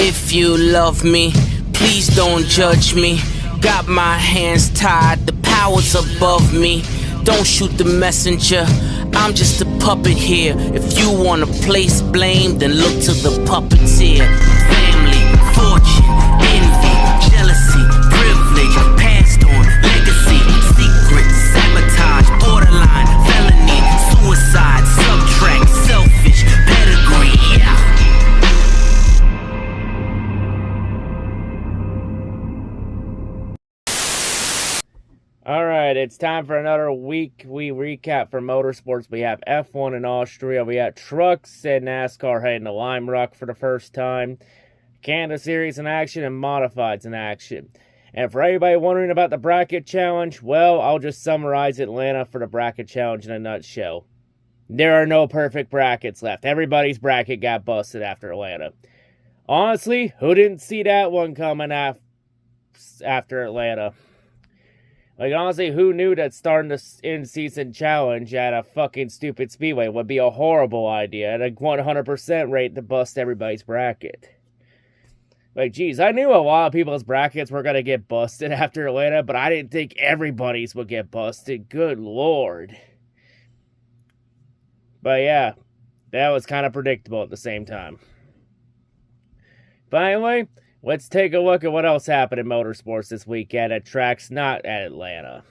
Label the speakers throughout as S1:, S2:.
S1: If you love me, please don't judge me. Got my hands tied, the power's above me. Don't shoot the messenger, I'm just a puppet here. If you wanna place blame, then look to the puppeteer. Family, fortune, envy, jealousy, privilege, passed on, legacy, secret, sabotage, borderline, felony, suicide, subtract, selfish, pedigree, yeah.
S2: Alright, it's time for another weekly recap for motorsports. We have F1 in Austria, we have trucks and NASCAR heading to Lime Rock for the first time, Canada Series in action, and Modifieds in action. And for everybody wondering about the bracket challenge, well, I'll just summarize Atlanta for the bracket challenge in a nutshell. There are no perfect brackets left. Everybody's bracket got busted after Atlanta. Honestly, who didn't see that one coming after Atlanta? Like, honestly, who knew that starting the in-season challenge at a fucking stupid speedway would be a horrible idea at a 100% rate to bust everybody's bracket? Like, geez, I knew a lot of people's brackets were going to get busted after Atlanta, but I didn't think everybody's would get busted. Good lord. But yeah, that was kind of predictable at the same time. But anyway, let's take a look at what else happened in motorsports this weekend at tracks not at Atlanta.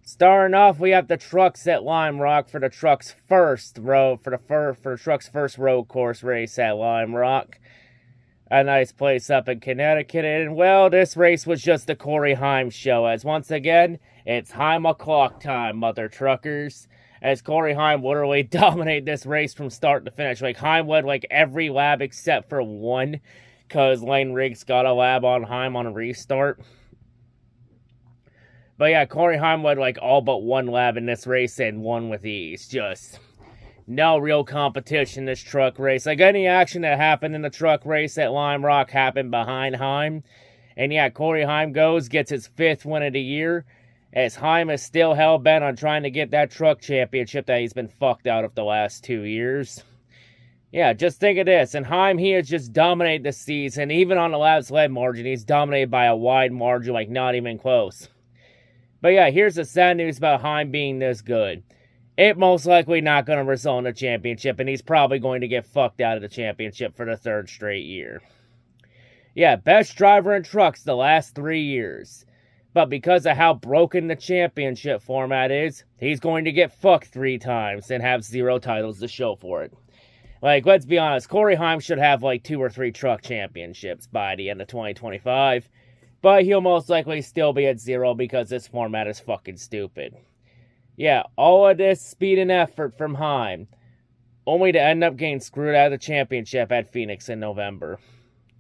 S2: Starting off, we have the trucks at Lime Rock for the trucks' first road trucks' first road course race at Lime Rock. A nice place up in Connecticut. And well, this race was just the Corey Heim show, as once again, it's Heim o'clock time, mother truckers. As Corey Heim literally dominated this race from start to finish. Like, Heim led like every lap except for one, because Lane Riggs got a lap on Heim on a restart. But yeah, Corey Heim led like all but one lap in this race and won with ease. Just no real competition in this truck race. Like, any action that happened in the truck race at Lime Rock happened behind Heim. And yeah, Corey Heim gets his 5th win of the year, as Heim is still hell-bent on trying to get that truck championship that he's been fucked out of the last 2 years. Yeah, just think of this. And Heim, he has just dominated this season. Even on the laps led margin, he's dominated by a wide margin, like not even close. But yeah, here's the sad news about Heim being this good. It most likely not going to result in a championship, and he's probably going to get fucked out of the championship for the 3rd straight year. Yeah, best driver in trucks the last 3 years. But because of how broken the championship format is, he's going to get fucked 3 times and have 0 titles to show for it. Like, let's be honest, Corey Heim should have like 2 or 3 truck championships by the end of 2025. But he'll most likely still be at 0 because this format is fucking stupid. Yeah, all of this speed and effort from Heim, only to end up getting screwed out of the championship at Phoenix in November.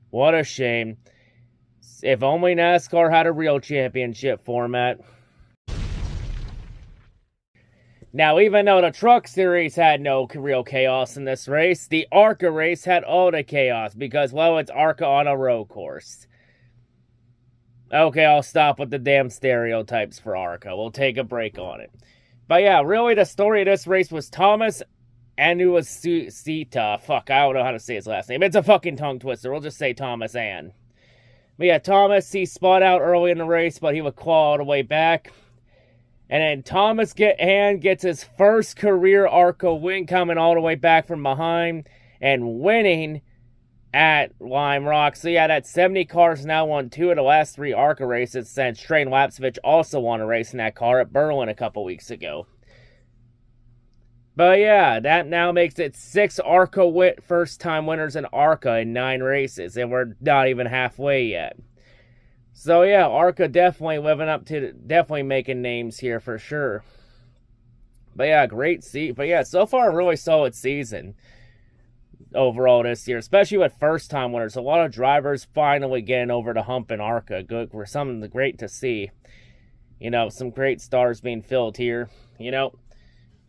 S2: What a shame. If only NASCAR had a real championship format. Now, even though the Truck Series had no real chaos in this race, the ARCA race had all the chaos because, well, it's ARCA on a road course. Okay, I'll stop with the damn stereotypes for ARCA. We'll take a break on it. But yeah, really the story of this race was Thomas Anuasita. Fuck, I don't know how to say his last name. It's a fucking tongue twister. We'll just say Thomas Ann. But yeah, Thomas, he spun out early in the race, but he would claw all the way back. And then Thomas gets his first career ARCA win, coming all the way back from behind and winning at Lime Rock. So yeah, that 70 cars now won 2 of the last 3 ARCA races, since Train Lapsevich also won a race in that car at Berlin a couple weeks ago. But yeah, that now makes it 6 ARCA first-time winners in ARCA in 9 races, and we're not even halfway yet. So yeah, ARCA definitely living up to, definitely making names here for sure. But yeah, so far a really solid season overall this year, especially with first-time winners. A lot of drivers finally getting over the hump in ARCA. Good, for something great to see. You know, some great stars being filled here. You know,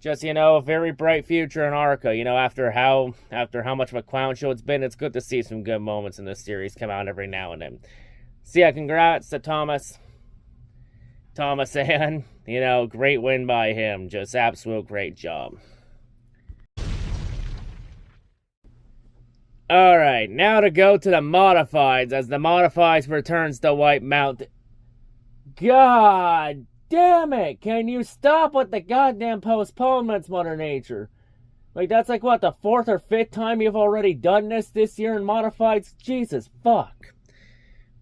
S2: just, you know, a very bright future in ARCA. You know, after how much of a clown show it's been, it's good to see some good moments in this series come out every now and then. So yeah, congrats to Thomas Ann. You know, great win by him. Just absolute great job. Alright, now to go to the modifieds, as the modifieds returns to White Mountain. God damn it! Can you stop with the goddamn postponements, Mother Nature? Like, that's like, what, the 4th or 5th time you've already done this year in modifieds? Jesus fuck.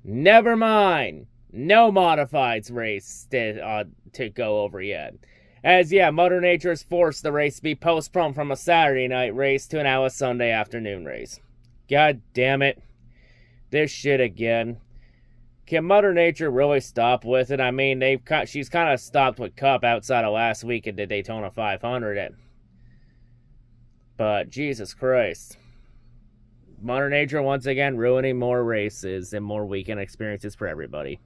S2: Never mind. No modifieds race to go over yet. As, yeah, Mother Nature has forced the race to be postponed from a Saturday night race to now a Sunday afternoon race. God damn it. This shit again. Can Mother Nature really stop with it? I mean, she's kind of stopped with Cup outside of last week at the Daytona 500. But, Jesus Christ. Mother Nature once again ruining more races and more weekend experiences for everybody.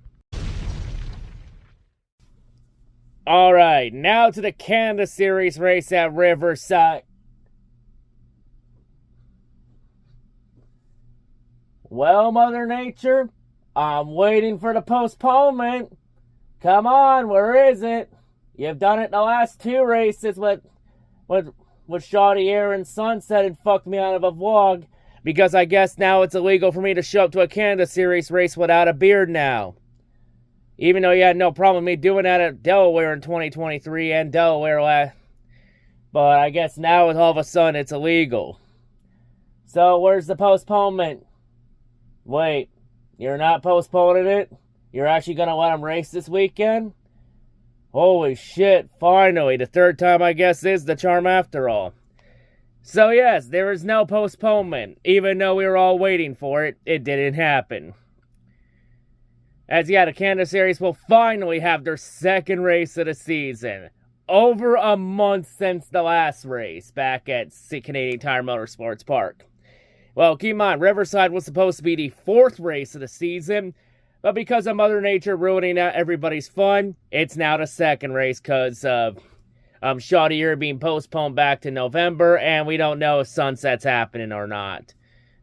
S2: Alright, now to the Canada Series race at Riverside. Well, Mother Nature, I'm waiting for the postponement. Come on, where is it? You've done it the last 2 races with Shoddy Air and Sunset and fucked me out of a vlog. Because I guess now it's illegal for me to show up to a Canada Series race without a beard now. Even though you had no problem with me doing that at Delaware in 2023 and Delaware last. But I guess now all of a sudden it's illegal. So where's the postponement? Wait, you're not postponing it? You're actually going to let them race this weekend? Holy shit, finally. The 3rd time, I guess, is the charm after all. So yes, there is no postponement. Even though we were all waiting for it, it didn't happen. As yeah, the Canada Series will finally have their 2nd race of the season. Over a month since the last race back at Canadian Tire Motorsports Park. Well, keep in mind, Riverside was supposed to be the 4th race of the season, but because of Mother Nature ruining out everybody's fun, it's now the 2nd race because of Shoddy Year being postponed back to November, and we don't know if Sunset's happening or not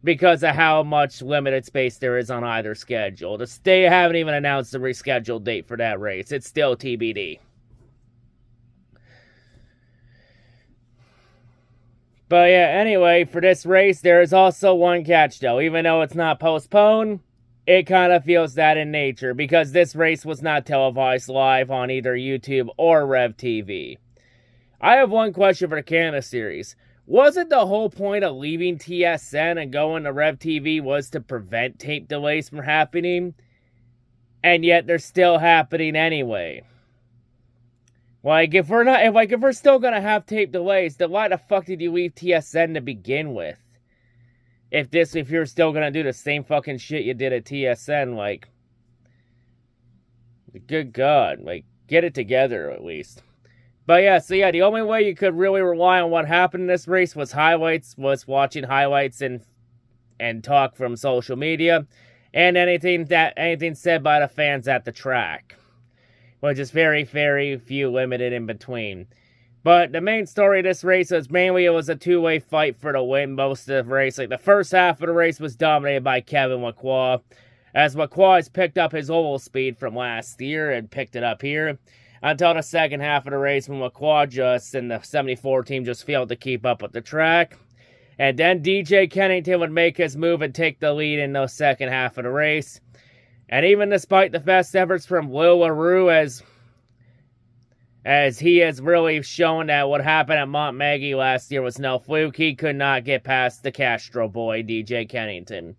S2: because of how much limited space there is on either schedule. They haven't even announced the rescheduled date for that race. It's still TBD. But yeah, anyway, for this race, there is also one catch, though. Even though it's not postponed, it kind of feels that in nature, because this race was not televised live on either YouTube or RevTV. I have one question for the Canada Series. Wasn't the whole point of leaving TSN and going to RevTV was to prevent tape delays from happening? And yet they're still happening anyway. Like, if we're still gonna have tape delays, then why the fuck did you leave TSN to begin with? If you're still gonna do the same fucking shit you did at TSN, like, good God, like, get it together at least. But yeah, so yeah, the only way you could really rely on what happened in this race was watching highlights and talk from social media, and anything said by the fans at the track. Which is very, very few limited in between. But the main story of this race was mainly it was a two-way fight for the win most of the race. Like, the first half of the race was dominated by Kevin Lacroix, as Lacroix has picked up his oval speed from last year and picked it up here, until the second half of the race when Lacroix and the 74 team just failed to keep up with the track. And then DJ Kennington would make his move and take the lead in the second half of the race. And even despite the best efforts from Will LaRue, as he has really shown that what happened at Montmagny last year was no fluke, he could not get past the Castro boy, DJ Kennington.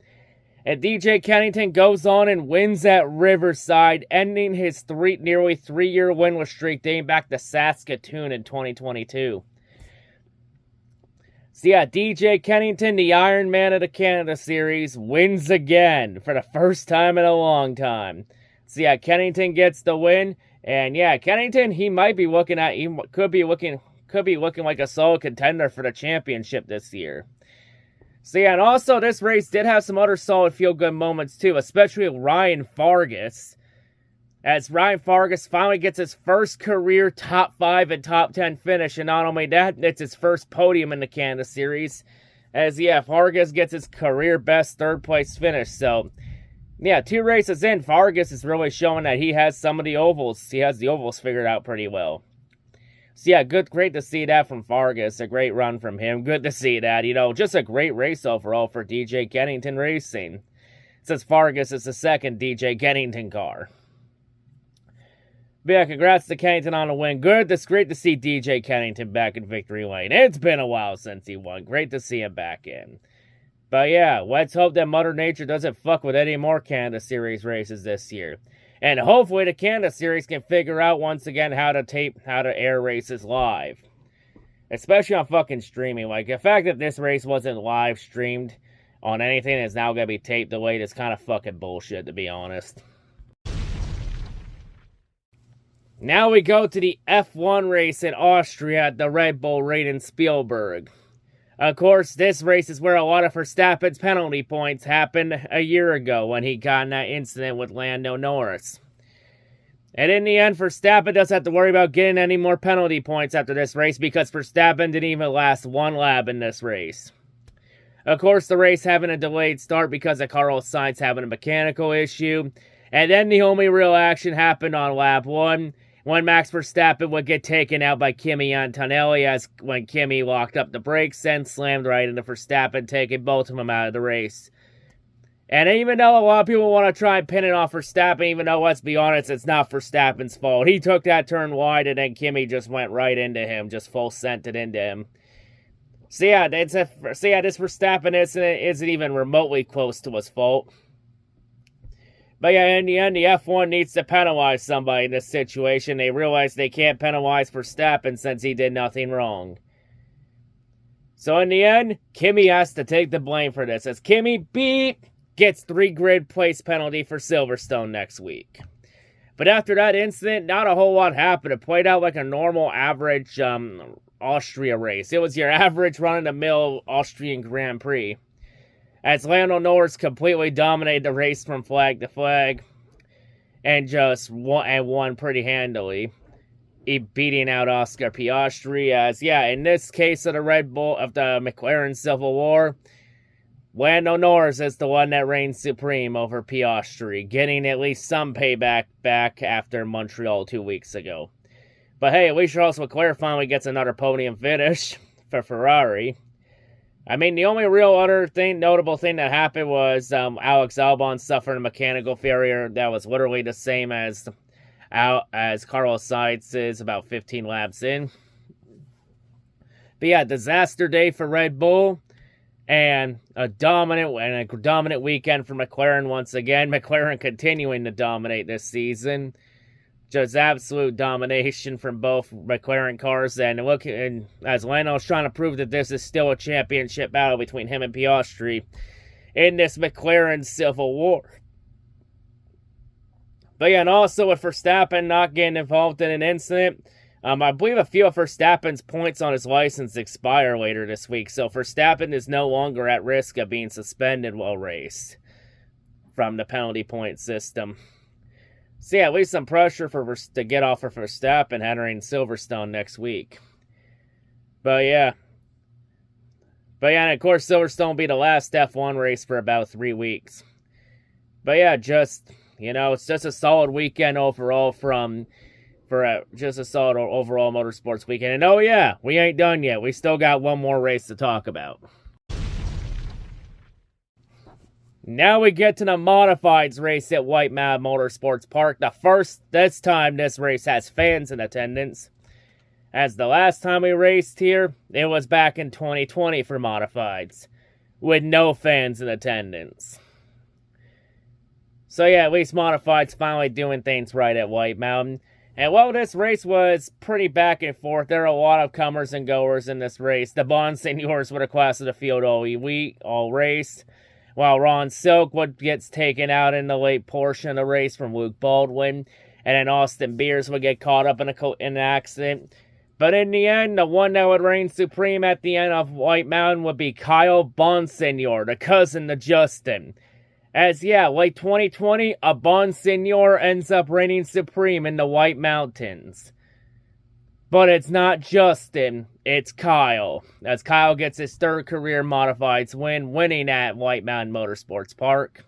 S2: And DJ Kennington goes on and wins at Riverside, ending his nearly 3-year winless streak dating back to Saskatoon in 2022. So yeah, DJ Kennington, the Iron Man of the Canada Series, wins again for the first time in a long time. So yeah, Kennington gets the win, and yeah, Kennington, he could be looking like a solid contender for the championship this year. So yeah, and also this race did have some other solid feel-good moments too, especially with Ryan Fargas. As Ryan Fargas finally gets his first career top 5 and top 10 finish, and not only that, it's his first podium in the Canada Series. As yeah, Fargas gets his career best 3rd place finish. So yeah, 2 races in, Fargas is really showing that he has some of the ovals. He has the ovals figured out pretty well. So yeah, great to see that from Vargas. A great run from him. Good to see that. Just a great race overall for DJ Kennington Racing. Since Vargas is the second DJ Kennington car. But yeah, congrats to Kennington on the win. It's great to see DJ Kennington back in victory lane. It's been a while since he won. Great to see him back in. But yeah, let's hope that Mother Nature doesn't fuck with any more Canada Series races this year. And hopefully the Canada Series can figure out once again how to air races live. Especially on fucking streaming. Like, the fact that this race wasn't live streamed on anything that's now gonna be tape delayed is kind of fucking bullshit, to be honest. Now we go to the F1 race in Austria at the Red Bull Ring in Spielberg. Of course, this race is where a lot of Verstappen's penalty points happened a year ago when he got in that incident with Lando Norris. And in the end, Verstappen doesn't have to worry about getting any more penalty points after this race because Verstappen didn't even last one lap in this race. Of course, the race having a delayed start because of Carlos Sainz having a mechanical issue. And then the only real action happened on lap 1. When Max Verstappen would get taken out by Kimi Antonelli when Kimi locked up the brakes and slammed right into Verstappen, taking both of them out of the race. And even though a lot of people want to try and pin it on Verstappen, even though, let's be honest, it's not Verstappen's fault. He took that turn wide and then Kimi just went right into him, just full sent it into him. So yeah, this Verstappen incident isn't even remotely close to his fault. But yeah, in the end, the F1 needs to penalize somebody in this situation. They realize they can't penalize Verstappen since he did nothing wrong. So in the end, Kimi has to take the blame for this, as Kimi gets 3 grid place penalty for Silverstone next week. But after that incident, not a whole lot happened. It played out like a normal average Austria race. It was your average run-of-the-mill Austrian Grand Prix. As Lando Norris completely dominated the race from flag to flag and won pretty handily, beating out Oscar Piastri. As in this case of the McLaren Civil War, Lando Norris is the one that reigns supreme over Piastri, getting at least some payback back after Montreal 2 weeks ago. But hey, at least Charles Leclerc finally gets another podium finish for Ferrari. I mean, the only real other notable thing that happened was Alex Albon suffered a mechanical failure that was literally the same as Carlos Sainz's about 15 laps in. But yeah, disaster day for Red Bull, and a dominant weekend for McLaren once again. McLaren continuing to dominate this season. Just absolute domination from both McLaren cars, and as Lando trying to prove that this is still a championship battle between him and Piastri in this McLaren Civil War. But yeah, and also with Verstappen not getting involved in an incident, I believe a few of Verstappen's points on his license expire later this week, so Verstappen is no longer at risk of being suspended while raced from the penalty point system. So yeah, at least some pressure to get off of Verstappen entering Silverstone next week. But yeah, and of course Silverstone will be the last F1 race for about 3 weeks. But yeah, it's just a solid weekend overall just a solid overall motorsports weekend. And oh yeah, we ain't done yet. We still got one more race to talk about. Now we get to the modifieds race at White Mountain Motorsports Park. This time this race has fans in attendance. As the last time we raced here, it was back in 2020 for modifieds, with no fans in attendance. So yeah, at least modifieds finally doing things right at White Mountain. And while this race was pretty back and forth, there are a lot of comers and goers in this race. The Bond Seniors were the class of the field all race, while Ron Silkwood gets taken out in the late portion of the race from Luke Baldwin, and then Austin Beers would get caught up in an accident. But in the end, the one that would reign supreme at the end of White Mountain would be Kyle Bonsignor, the cousin to Justin. As late 2020, a Bonsignor ends up reigning supreme in the White Mountains. But it's not Justin, it's Kyle, as Kyle gets his 3rd career modifieds win, winning at White Mountain Motorsports Park.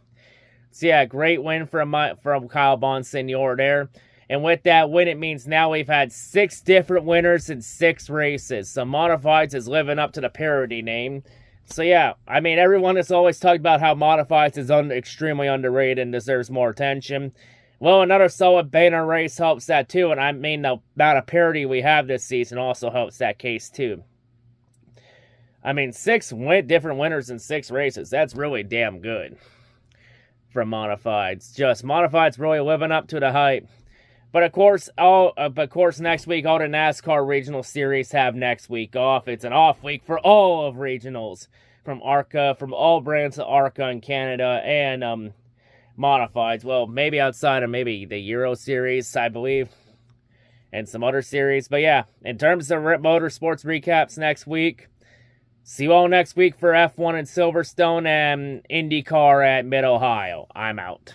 S2: So yeah, great win from Kyle Bonsignor there. And with that win, it means now we've had 6 different winners in 6 races. So Modifieds is living up to the parody name. So yeah, I mean, everyone has always talked about how Modifieds is extremely underrated and deserves more attention. Well, another solid banner race helps that too. And I mean, the amount of parity we have this season also helps that case too. I mean, 6 different winners in 6 races. That's really damn good from Modifieds. Just Modifieds really living up to the hype. But of course, next week, all the NASCAR regional series have next week off. It's an off week for all of regionals. From ARCA, from all brands of ARCA in Canada, and Modifieds. Well, maybe outside of maybe the Euro series, I believe. And some other series. But yeah, in terms of motorsports recaps next week, see you all next week for F1 in Silverstone and IndyCar at Mid-Ohio. I'm out.